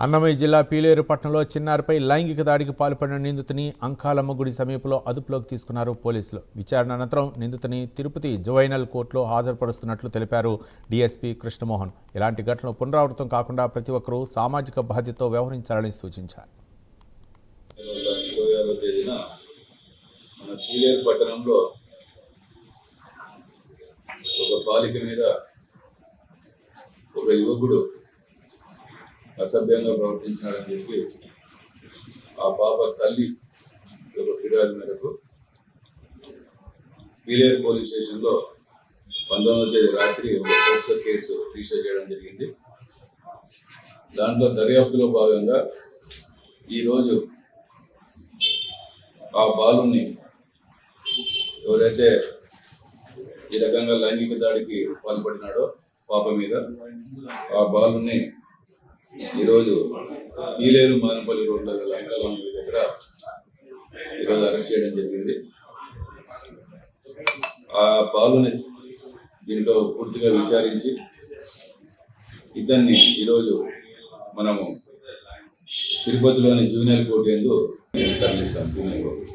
అన్నమయ్య జిల్లా పీలేరు పట్టణంలో చిన్నారిపై లైంగిక దాడికి పాల్పడిన నిందితుని అంకాలమ్మ గుడి సమీపంలో అదుపులోకి తీసుకున్నారు పోలీసులు. విచారణ అనంతరం నిందితుని తిరుపతి జువైనల్ కోర్టులో హాజరుపరుస్తున్నట్లు తెలిపారు డీఎస్పీ కృష్ణమోహన్. ఇలాంటి ఘటనలు పునరావృతం కాకుండా ప్రతి ఒక్కరూ సామాజిక బాధ్యతతో వ్యవహరించాలని సూచించారు. అసభ్యంగా ప్రవర్తించినాడని చెప్పి ఆ పాప తల్లి ఒక ఫిర్యాదు మేరకు పీలేరు పోలీస్ స్టేషన్లో 19వ తేదీ రాత్రి ఒక పోక్సో కేసు రిజిస్టర్ చేయడం జరిగింది. దాంట్లో దర్యాప్తులో భాగంగా ఈరోజు ఆ బాలుని ఎవరైతే ఈ రకంగా లైంగిక దాడికి పాల్పడినాడో పాప మీద ఆ బాలుని ఈరోజు పీలేరు మానపల్లి రోడ్లో గల అంకాలమ్మ దగ్గర ఈరోజు అరెస్ట్ చేయడం జరిగింది. ఆ బాలుని దీంట్లో పూర్తిగా విచారించి ఇతన్ని ఈరోజు మనము తిరుపతిలోని జూనియర్ కోర్టు యందు తరలిస్తాం. Junior court